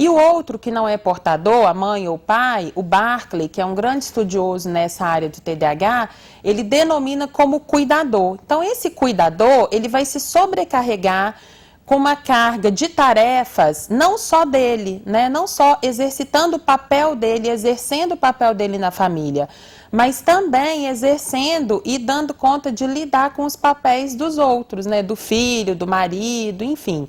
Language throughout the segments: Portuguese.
E o outro que não é portador, a mãe ou o pai, o Barclay, que é um grande estudioso nessa área do TDAH, ele denomina como cuidador. Então, esse cuidador, ele vai se sobrecarregar com uma carga de tarefas, não só dele, né? Não só exercitando o papel dele, exercendo o papel dele na família, mas também exercendo e dando conta de lidar com os papéis dos outros, né? Do filho, do marido, enfim.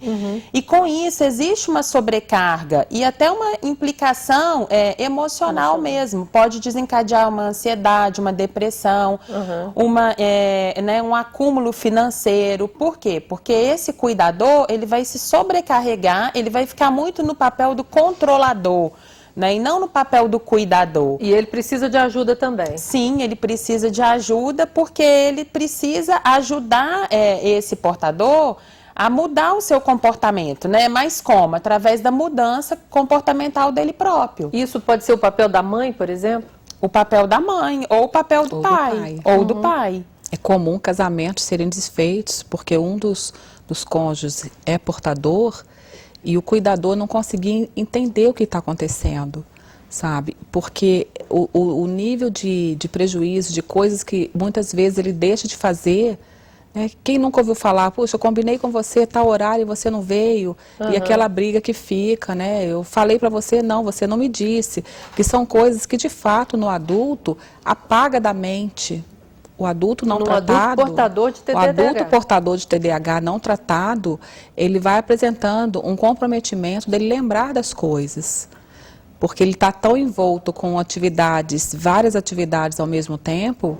E com isso existe uma sobrecarga e até uma implicação emocional mesmo. Pode desencadear uma ansiedade, uma depressão, um acúmulo financeiro. Por quê? Porque esse cuidador, ele vai se sobrecarregar, ele vai ficar muito no papel do controlador, né, e não no papel do cuidador. E ele precisa de ajuda também. Sim, ele precisa de ajuda porque ele precisa ajudar esse portador a mudar o seu comportamento, né? Mas como? Através da mudança comportamental dele próprio. Isso pode ser o papel da mãe, por exemplo? O papel da mãe, ou o papel do pai. Ou do pai. É comum casamentos serem desfeitos porque um dos cônjuges é portador e o cuidador não conseguir entender o que está acontecendo, sabe? Porque o nível de prejuízo, de coisas que muitas vezes ele deixa de fazer, né? Quem nunca ouviu falar, puxa, eu combinei com você tal horário e você não veio, e aquela briga que fica, né? Eu falei para você, não, você não me disse, que são coisas que de fato no adulto apaga da mente. O adulto não tratado, o adulto portador de TDAH não tratado, ele vai apresentando um comprometimento dele lembrar das coisas. Porque ele está tão envolto com atividades, várias atividades ao mesmo tempo,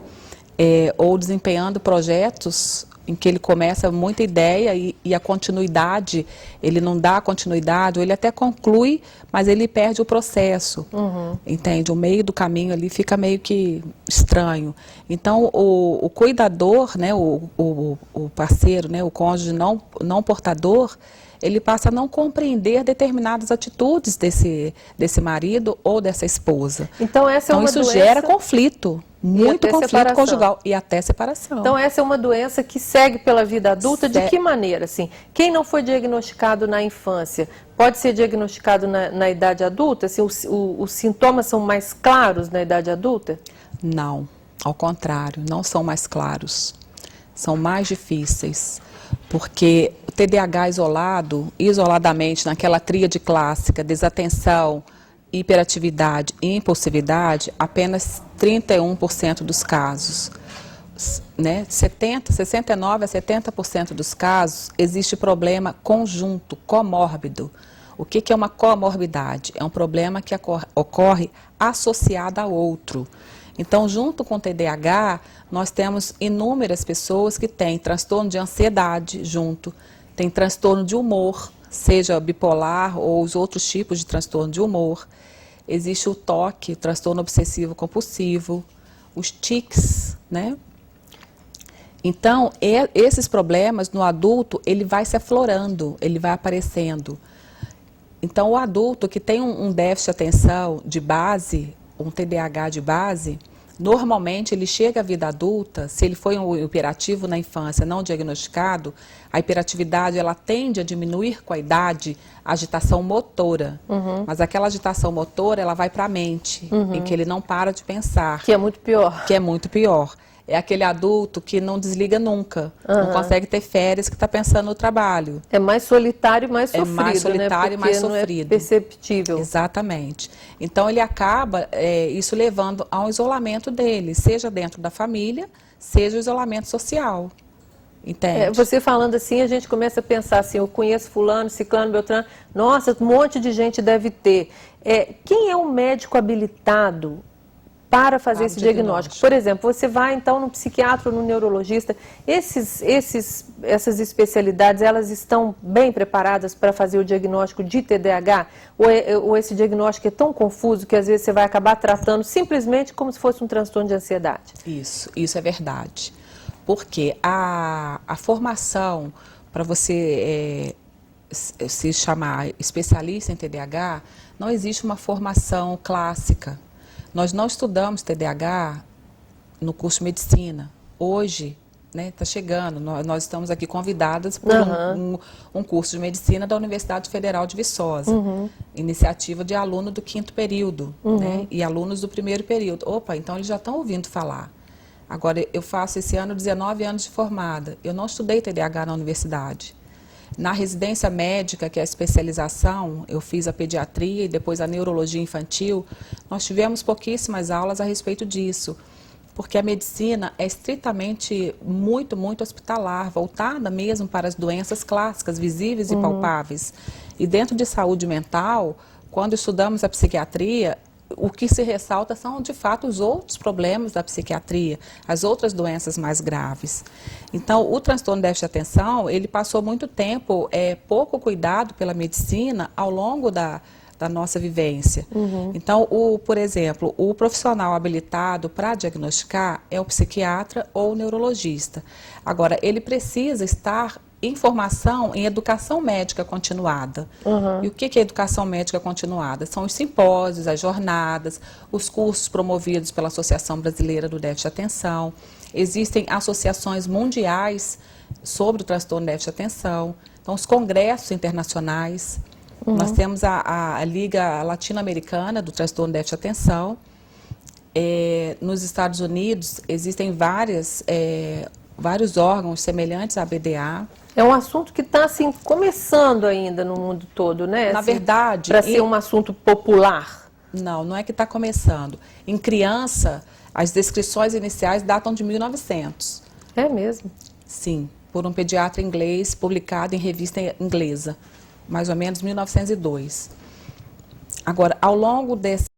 ou desempenhando projetos em que ele começa muita ideia e a continuidade, ele não dá continuidade, ou ele até conclui, mas ele perde o processo, entende? O meio do caminho ali fica meio que estranho. Então, o cuidador, né, o parceiro, né, o cônjuge não portador, ele passa a não compreender determinadas atitudes desse marido ou dessa esposa. Então, essa é uma isso doença... gera conflito. Muito conflito conjugal e até separação. Então, essa é uma doença que segue pela vida adulta, de que maneira? Assim, quem não foi diagnosticado na infância, pode ser diagnosticado na idade adulta? Assim, os sintomas são mais claros na idade adulta? Não, ao contrário, não são mais claros. São mais difíceis, porque o TDAH isoladamente, naquela tríade clássica, desatenção, hiperatividade e impulsividade, apenas 31% dos casos, né? 69% a 70% dos casos, existe problema conjunto, comórbido. O que é uma comorbidade? É um problema que ocorre associado a outro. Então, junto com o TDAH, nós temos inúmeras pessoas que têm transtorno de ansiedade junto, tem transtorno de humor, seja bipolar ou os outros tipos de transtorno de humor. Existe o TOC, transtorno obsessivo compulsivo, os tics, né? Então, esses problemas no adulto, ele vai se aflorando, ele vai aparecendo. Então, o adulto que tem um déficit de atenção de base, um TDAH de base, normalmente ele chega à vida adulta, se ele foi um hiperativo na infância não diagnosticado, a hiperatividade ela tende a diminuir com a idade, a agitação motora. Mas aquela agitação motora, ela vai para a mente, em que ele não para de pensar. Que é muito pior. Que é muito pior. É aquele adulto que não desliga nunca, não consegue ter férias, que está pensando no trabalho. É mais solitário e mais sofrido, é mais solitário, né? e mais não sofrido. É perceptível. Exatamente. Então, ele acaba isso levando ao isolamento dele, seja dentro da família, seja o isolamento social. Entende? Você falando assim, a gente começa a pensar assim, eu conheço fulano, ciclano, beltrano, nossa, um monte de gente deve ter. Quem é um médico habilitado para fazer esse diagnóstico? Por exemplo, você vai então no psiquiatra ou no neurologista, essas especialidades, elas estão bem preparadas para fazer o diagnóstico de TDAH? Ou esse diagnóstico é tão confuso que às vezes você vai acabar tratando simplesmente como se fosse um transtorno de ansiedade? Isso é verdade. Porque a formação para você se chamar especialista em TDAH, não existe uma formação clássica. Nós não estudamos TDAH no curso de medicina. Hoje, né? Tá chegando. Nós estamos aqui convidadas por um curso de medicina da Universidade Federal de Viçosa. Iniciativa de aluno do 5º período, né? E alunos do 1º período. Opa, então eles já estão ouvindo falar. Agora, eu faço esse ano 19 anos de formada. Eu não estudei TDAH na universidade. Na residência médica, que é a especialização, eu fiz a pediatria e depois a neurologia infantil, nós tivemos pouquíssimas aulas a respeito disso, porque a medicina é estritamente muito hospitalar, voltada mesmo para as doenças clássicas, visíveis e palpáveis. E dentro de saúde mental, quando estudamos a psiquiatria, o que se ressalta são, de fato, os outros problemas da psiquiatria, as outras doenças mais graves. Então, o transtorno de déficit de atenção, ele passou muito tempo, pouco cuidado pela medicina ao longo da nossa vivência. Então, por exemplo, o profissional habilitado para diagnosticar é o psiquiatra ou o neurologista. Agora, ele precisa estar em formação em educação médica continuada. E o que é educação médica continuada? São os simpósios, as jornadas, os cursos promovidos pela Associação Brasileira do Déficit de Atenção. Existem associações mundiais sobre o transtorno de déficit de atenção. Então, os congressos internacionais. Nós temos a Liga Latino-Americana do Transtorno de Déficit de Atenção. Nos Estados Unidos, existem vários órgãos semelhantes à BDA. É um assunto que está assim, começando ainda no mundo todo, né? Na assim, verdade... Para ser um assunto popular. Não é que está começando. Em criança, as descrições iniciais datam de 1900. É mesmo? Sim, por um pediatra inglês, publicado em revista inglesa, mais ou menos 1902. Agora, ao longo desse